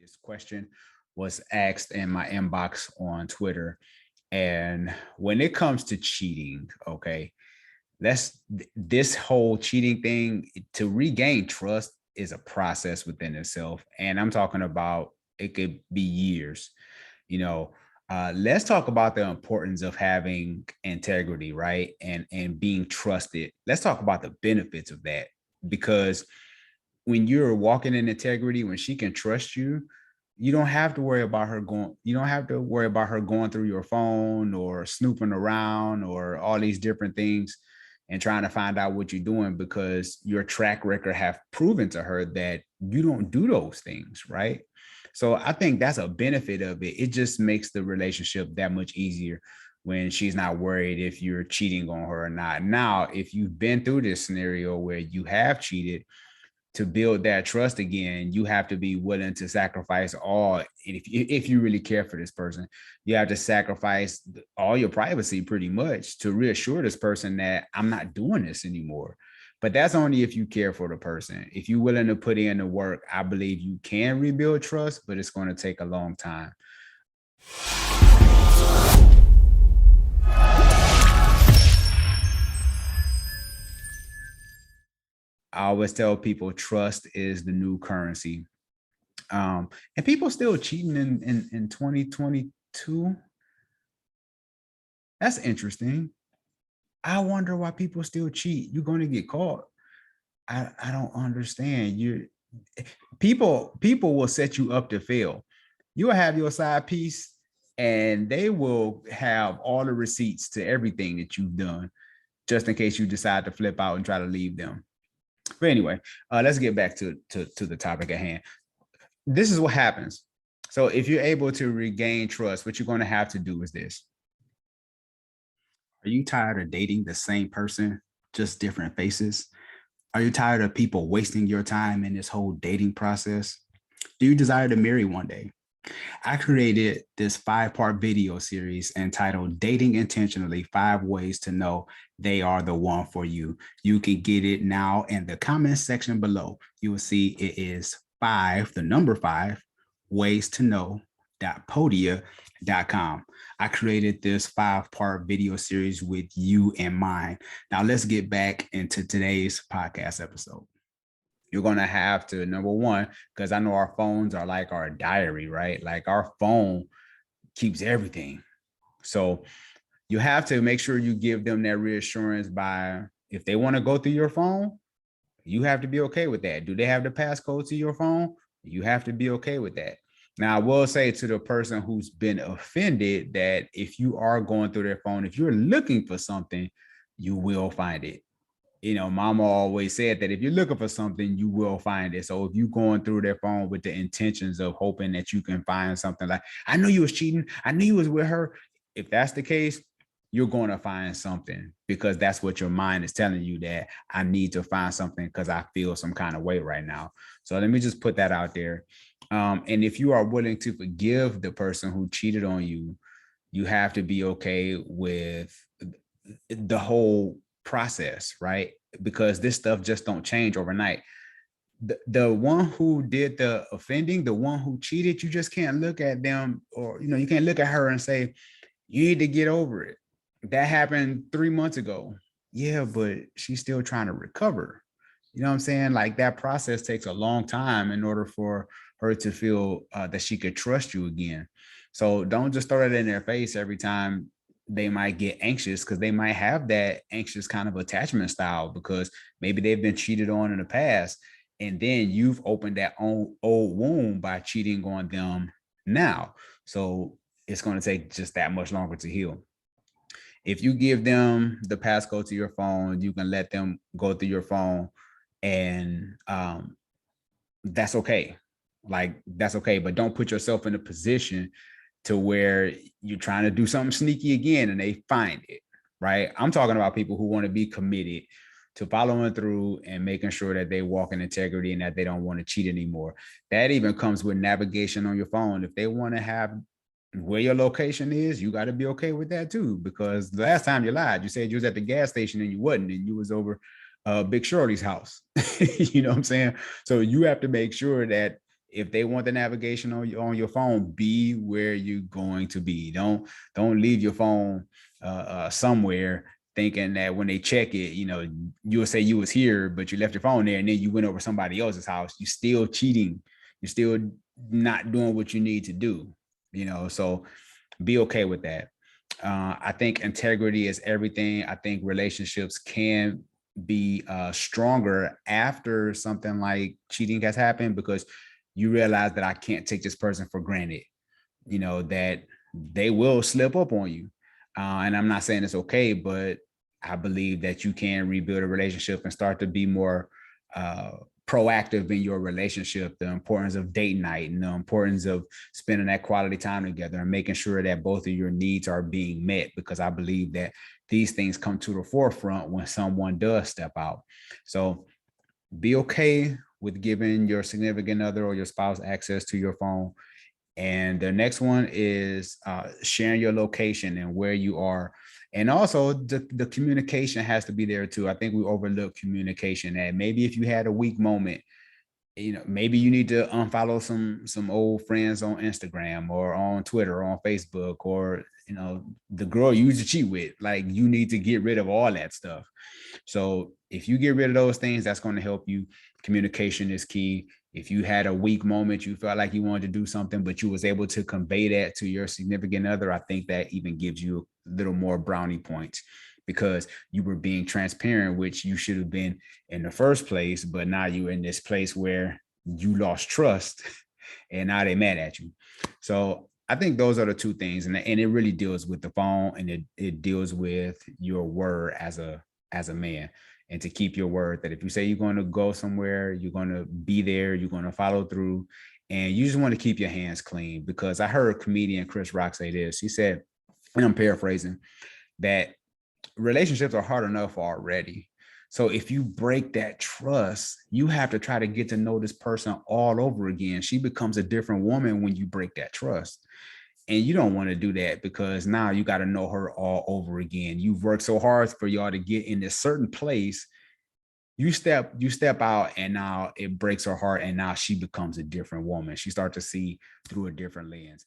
This question was asked in my inbox on Twitter. And when it comes to cheating, okay, this whole cheating thing to regain trust is a process within itself. And I'm talking about it could be years, you know. Let's talk about the importance of having integrity, right? And being trusted. Let's talk about the benefits of that because when you're walking in integrity, when she can trust you, you don't have to worry about her going, you don't have to worry about her going through your phone or snooping around or all these different things and trying to find out what you're doing because your track record have proven to her that you don't do those things, right? So I think that's a benefit of it. It just makes the relationship that much easier when she's not worried if you're cheating on her or not. Now, if you've been through this scenario where you have cheated, to build that trust again, you have to be willing to sacrifice all. And if you really care for this person, you have to sacrifice all your privacy pretty much to reassure this person that I'm not doing this anymore. But that's only if you care for the person. If you're willing to put in the work, I believe you can rebuild trust, but it's going to take a long time. I always tell people trust is the new currency. And people still cheating in 2022. That's interesting. I wonder why people still cheat. You're going to get caught. I don't understand. You people will set you up to fail. You'll have your side piece and they will have all the receipts to everything that you've done just in case you decide to flip out and try to leave them. But anyway, let's get back to the topic at hand. This is what happens. So if you're able to regain trust, what you're going to have to do is this. Are you tired of dating the same person, just different faces? Are you tired of people wasting your time in this whole dating process? Do you desire to marry one day? I created this 5-part video series entitled Dating Intentionally, 5 Ways to Know They Are the One for You. You can get it now in the comment section below. You will see it is 5, the number 5, ways to know.podia.com. I created this 5-part video series with you in mind. Now let's get back into today's podcast episode. You're going to have to, number one, because I know our phones are like our diary, right? Like our phone keeps everything. So you have to make sure you give them that reassurance by, if they want to go through your phone, you have to be okay with that. Do they have the passcode to your phone? You have to be okay with that. Now, I will say to the person who's been offended that if you are going through their phone, if you're looking for something, you will find it. You know, mama always said that if you're looking for something, you will find it. So if you're going through their phone with the intentions of hoping that you can find something like, I knew you was cheating, I knew you was with her. If that's the case, you're going to find something because that's what your mind is telling you, that I need to find something because I feel some kind of way right now. So let me just put that out there. And if you are willing to forgive the person who cheated on you, you have to be okay with the whole process, right? Because this stuff just don't change overnight. The one who did the offending, the one who cheated, you just can't look at them, or you can't look at her and say, you need to get over it. That happened 3 months ago. Yeah, but she's still trying to recover. You know what I'm saying? Like that process takes a long time in order for her to feel that she could trust you again. So don't just throw it in their face every time they might get anxious, because they might have that anxious kind of attachment style because maybe they've been cheated on in the past. And then you've opened that old wound by cheating on them now. So it's going to take just that much longer to heal. If you give them the passcode to your phone, you can let them go through your phone, and that's okay. Like that's okay, but don't put yourself in a position to where you're trying to do something sneaky again and they find it, right? I'm talking about people who want to be committed to following through and making sure that they walk in integrity and that they don't want to cheat anymore. That even comes with navigation on your phone. If they want to have where your location is, you got to be okay with that too, because the last time you lied, you said you was at the gas station and you wasn't, and you was over Big Shorty's house. You know what I'm saying? So you have to make sure that If they want the navigation on your phone, be where you're going to be. Don't leave your phone somewhere thinking that when they check it, you'll say you was here, but you left your phone there, and then you went over somebody else's house. You're still cheating. You're still not doing what you need to do. So be okay with that. I think integrity is everything. I think relationships can be stronger after something like cheating has happened, because you realize that I can't take this person for granted, that they will slip up on you. And I'm not saying it's okay, but I believe that you can rebuild a relationship and start to be more proactive in your relationship. The importance of date night and the importance of spending that quality time together and making sure that both of your needs are being met, because I believe that these things come to the forefront when someone does step out. So be okay with giving your significant other or your spouse access to your phone. And the next one is sharing your location and where you are. And also the communication has to be there too. I think we overlook communication. And maybe if you had a weak moment, maybe you need to unfollow some old friends on Instagram or on Twitter or on Facebook, or the girl you used to cheat with. Like, you need to get rid of all that stuff. So if you get rid of those things, that's going to help you. Communication is key. If you had a weak moment, you felt like you wanted to do something, but you was able to convey that to your significant other, I think that even gives you a little more brownie points, because you were being transparent, which you should have been in the first place. But now you're in this place where you lost trust and now they're mad at you. So I think those are the two things. And it really deals with the phone, and it deals with your word as a man, and to keep your word, that if you say you're going to go somewhere, you're going to be there, you're going to follow through, and you just want to keep your hands clean. Because I heard comedian Chris Rock say this. He said, and I'm paraphrasing, that relationships are hard enough already. So if you break that trust, you have to try to get to know this person all over again. She becomes a different woman when you break that trust. And you don't want to do that, because now you got to know her all over again. You've worked so hard for y'all to get in this certain place. You step out, and now it breaks her heart, and now she becomes a different woman. She starts to see through a different lens.